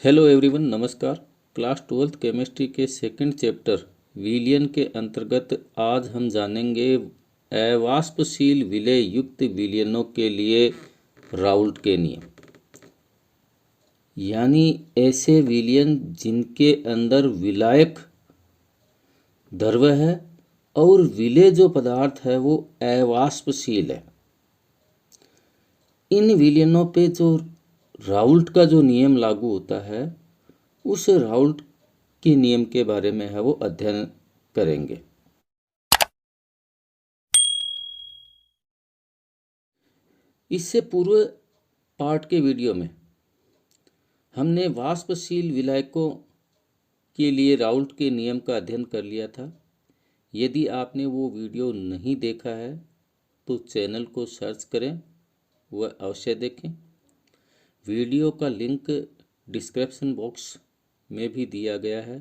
Hello everyone, नमस्कार। Class 12th chemistry के second chapter विलयन के अंतर्गत आज हम जानेंगे अवाष्पशील विलय युक्त विलयनों के लिए राउल्ट के नियम, यानी ऐसे विलयन जिनके अंदर विलायक द्रव्य है और विलेय जो पदार्थ है वो अवाष्पशील है। इन विलयनों पे जो राउल्ट का जो नियम लागू होता है उस राउल्ट के नियम के बारे में है वो अध्ययन करेंगे। इससे पूर्व पार्ट के वीडियो में हमने वाष्पशील विलायकों के लिए राउल्ट के नियम का अध्ययन कर लिया था। यदि आपने वो वीडियो नहीं देखा है तो चैनल को सर्च करें, वह अवश्य देखें। वीडियो का लिंक डिस्क्रिप्शन बॉक्स में भी दिया गया है,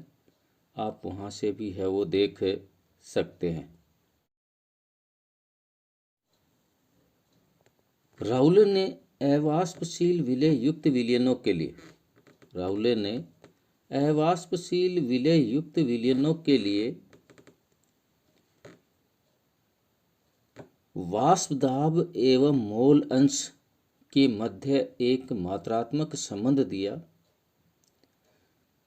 आप वहाँ से भी है वो देख सकते हैं। राउले ने अवाष्पशील विलय युक्त विलयनों के लिए वाष्प दाब एवं मोल अंश के मध्य एक मात्रात्मक संबंध दिया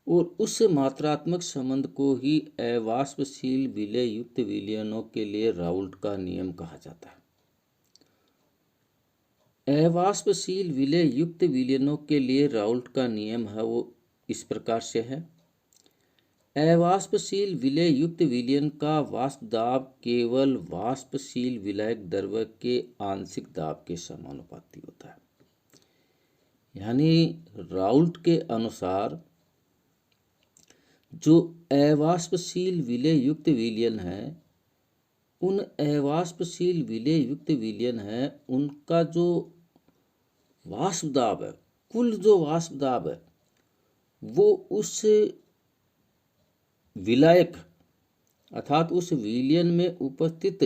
और उस मात्रात्मक संबंध को ही अवाष्पशील विलय युक्त विलयनों के लिए राउल्ट का नियम कहा जाता है। अवाष्पशील विलय युक्त विलयनों के लिए राउल्ट का नियम है वो इस प्रकार से है। अवाष्पशील विलय युक्त विलयन का वाष्प दाब केवल वाष्पशील विलायक द्रव्य के आंशिक दाब के समानुपाती होता है। यानी राउल्ट के अनुसार जो अवाष्पशील विलय युक्त विलयन है, उन अवाष्पशील विलय युक्त विलयन है उनका जो वाष्प दाब है, कुल जो वाष्प दाब है वो उस विलायक अर्थात उस विलयन में उपस्थित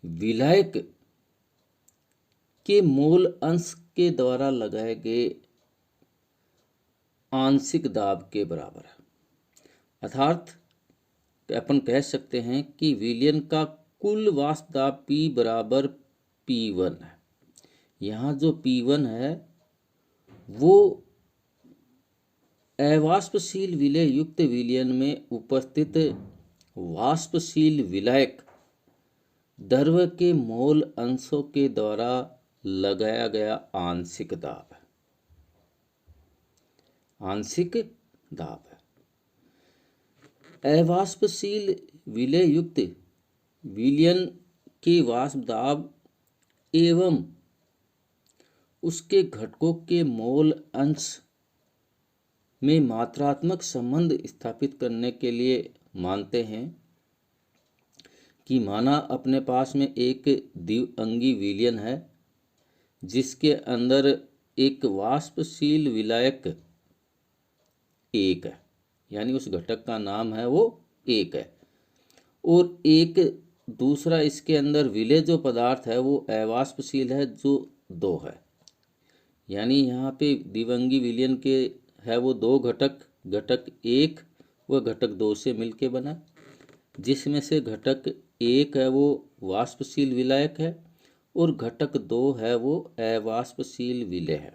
विलायक के मोल अंश के द्वारा लगाए गए आंशिक दाब के बराबर है। अर्थात अपन कह सकते हैं कि विलयन का कुल वाष्प दाब P बराबर P1 है। यहाँ जो P1 है वो अवाष्पशील विलय युक्त विलयन में उपस्थित वाष्पशील विलायक द्रव्य के मोल अंशों के द्वारा लगाया गया आंशिक दाब है। अवाष्पशील विलय युक्त विलयन के वाष्प दाब एवं उसके घटकों के मोल अंश में मात्रात्मक संबंध स्थापित करने के लिए मानते हैं कि माना अपने पास में एक द्विअंगी विलयन है जिसके अंदर एक वाष्पशील विलायक एक है, यानी उस घटक का नाम है वो एक है, और एक दूसरा इसके अंदर विलय जो पदार्थ है वो अवाष्पशील है जो 2 है। यानी यहाँ पे द्विअंगी विलयन के है वो 2 घटक, घटक 1 व घटक 2 से मिलके बना, जिसमें से घटक 1 है वो वाष्पशील विलायक है और घटक 2 है वो अवाष्पशील विलय है।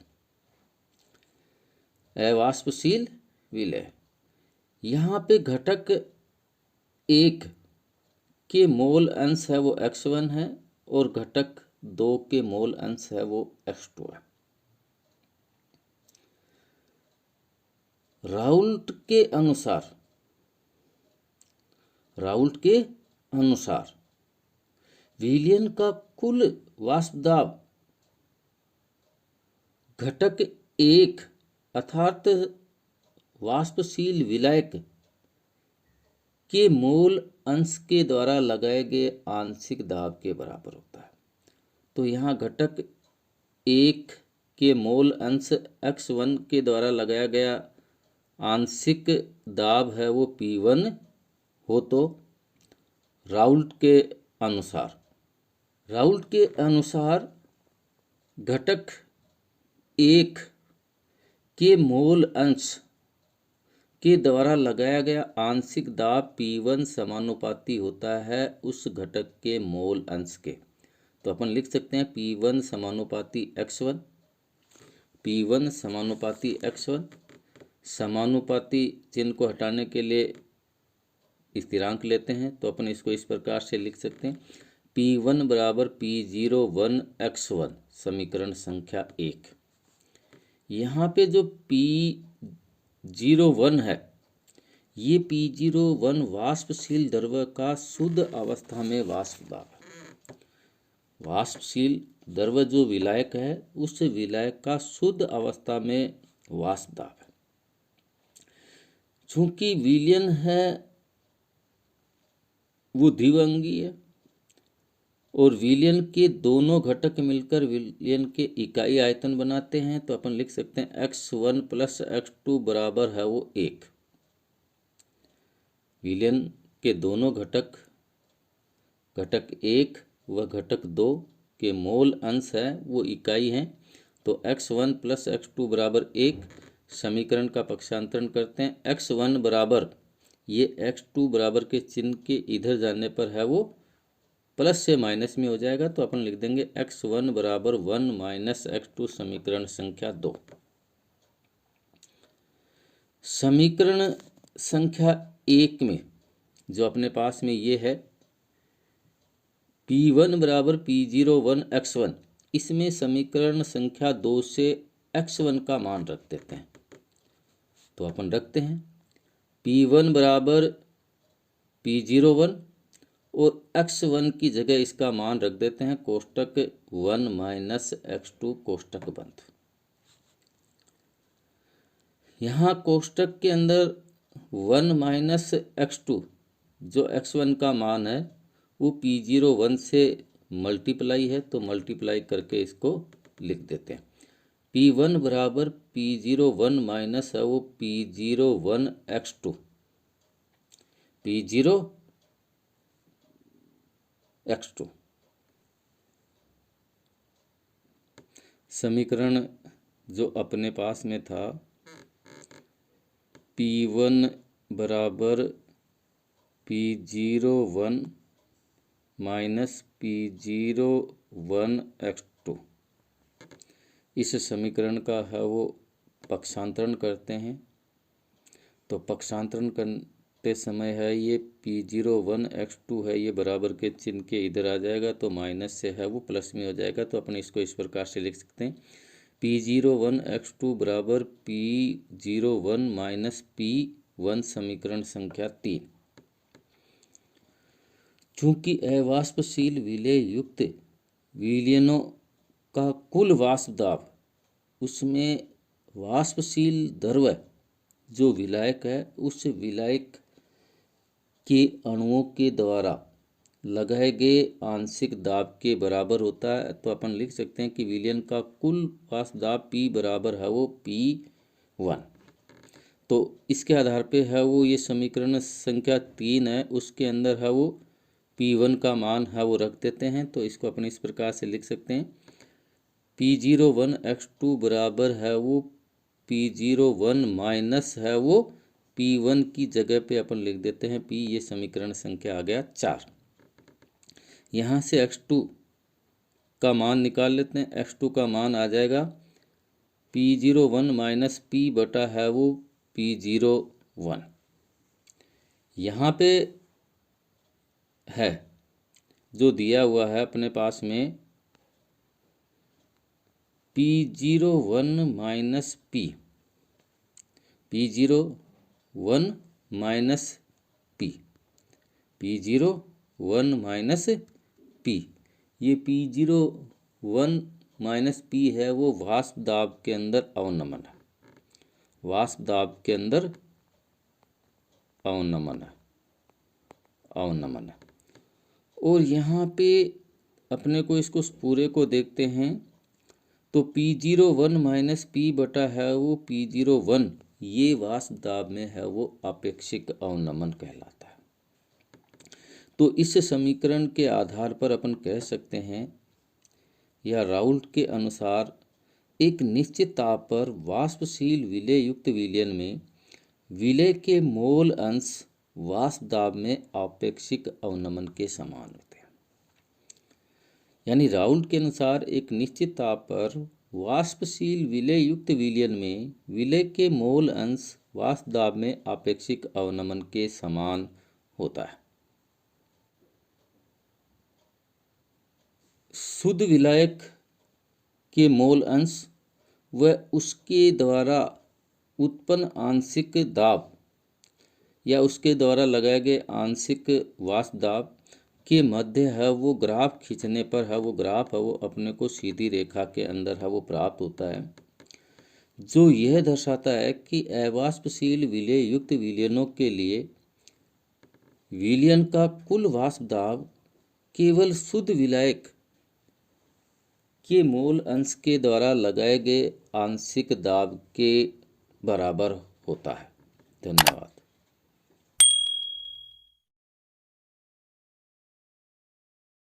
अवाष्पशील विलय यहाँ पे घटक 1 के मोल अंश है वो x1 है और घटक 2 के मोल अंश है वो x2 है। राउल्ट के अनुसार विलयन का कुल वाष्प दाब घटक 1 अर्थात वाष्पशील विलायक के मोल अंश के द्वारा लगाए गए आंशिक दाब के बराबर होता है। तो यहाँ घटक 1 के मोल अंश x1 के द्वारा लगाया गया आंशिक दाब है वो P1 हो तो राउल्ट के अनुसार घटक 1 के मोल अंश के द्वारा लगाया गया आंशिक दाब P1 समानुपाती होता है उस घटक के मोल अंश के। तो अपन लिख सकते हैं P1 समानुपाती x1, P1 समानुपाती x1। समानुपाती चिन्ह को हटाने के लिए स्थिरांक लेते हैं, तो अपन इसको इस प्रकार से लिख सकते हैं P1 बराबर P01 x1, समीकरण संख्या 1। यहाँ पे जो P01 है, ये P01 वाष्पशील द्रव्य का शुद्ध अवस्था में वाष्प दाब है। वाष्पशील द्रव्य जो विलायक है, उस विलायक का शुद्ध अवस्था में वाष्प दाब है। चूंकि विलयन है वो द्विअंगी है और विलयन के दोनों घटक मिलकर विलयन के इकाई आयतन बनाते हैं, तो अपन लिख सकते हैं x1 प्लस x2 बराबर है वो 1। विलयन के दोनों घटक 1 व घटक 2 के मोल अंश है वो इकाई हैं, तो x1 प्लस x2 बराबर 1। समीकरण का पक्षांतरण करते हैं, x1 बराबर ये x2 बराबर के चिन्ह के इधर जाने पर है वो प्लस से माइनस में हो जाएगा, तो अपन लिख देंगे x1 बराबर 1 माइनस x2, समीकरण संख्या 2। समीकरण संख्या 1 में जो अपने पास में ये है P1 बराबर P01 x1, इसमें समीकरण संख्या 2 से x1 का मान रख देते हैं। तो अपन रखते हैं P1 बराबर P01 और x1 की जगह इसका मान रख देते हैं कोष्टक 1 माइनस x2 कोष्टक बंद। यहाँ कोष्टक के अंदर 1 माइनस x2 जो x1 का मान है वो P01 से मल्टीप्लाई है, तो मल्टीप्लाई करके इसको लिख देते हैं। P1 बराबर P01 माइनस है वो P01 x2, P0 x2। समीकरण जो अपने पास में था P1 बराबर P01 माइनस P01 x2, इस समीकरण का है वो पक्षांतरण करते हैं, तो पक्षांतरण करते समय है ये P01 x2 है, ये बराबर के चिन्ह के इधर आ जाएगा, तो माइनस से है वो प्लस में हो जाएगा, तो अपन इसको इस प्रकार से लिख सकते हैं P01 x2 बराबर P01 माइनस P1, समीकरण संख्या 3। चूंकि अवाष्पशील विलेय युक्त विलयनों का कुल वाष्प दाब, उसमें वाष्पशील द्रव्य जो विलायक है उस विलायक के अणुओं के द्वारा लगाए गए आंशिक दाब के बराबर होता है, तो अपन लिख सकते हैं कि विलयन का कुल वाष्प दाब P बराबर है वो P1। तो इसके आधार पे है वो ये समीकरण संख्या 3 है, उसके अंदर है वो P1 का मान है वो रख देते हैं, तो इसको अपन इस प्रकार से लिख सकते हैं P01 x2 बराबर है वो P01 माइनस है वो P1 की जगह पे अपन लिख देते हैं P, ये समीकरण संख्या आ गया 4। यहाँ से x2 का मान निकाल लेते हैं, x2 का मान आ जाएगा P01 माइनस P बटा है वो P01। यहाँ पे है जो दिया हुआ है अपने पास में P01 minus P01 minus P01 minus P, ये P01 माइनस P है वो वाष्प दाब के अंदर अवनमन है, वाष्प दाब के अंदर अवनमन है। और यहाँ पे अपने को इसको पूरे को देखते हैं, तो P01 माइनस P बटा है वो P01, ये वाष्प दाब में है वो आपेक्षिक अवनमन कहलाता है। तो इस समीकरण के आधार पर अपन कह सकते हैं, या राउल्ट के अनुसार एक निश्चित ताप पर वाष्पशील विलय युक्त विलयन में विलय के मोल अंश वाष्प दाब में आपेक्षिक अवनमन के समान होते हैं। यानी राउल्ट के अनुसार एक निश्चित ताप पर वाष्पशील विलय युक्त विलयन में विलय के मोल अंश वाष्प दाब में आपेक्षिक अवनमन के समान होता है। शुद्ध विलायक के मोल अंश व उसके द्वारा उत्पन्न आंशिक दाब या उसके द्वारा लगाए गए आंशिक वाष्प दाब के मध्य है वो ग्राफ खींचने पर है वो ग्राफ है वो अपने को सीधी रेखा के अंदर है वो प्राप्त होता है, जो यह दर्शाता है कि अवाष्पशील विलय युक्त विलयनों के लिए विलयन का कुल वाष्प दाब केवल शुद्ध विलायक के मोल अंश के द्वारा लगाए गए आंशिक दाब के बराबर होता है। धन्यवाद।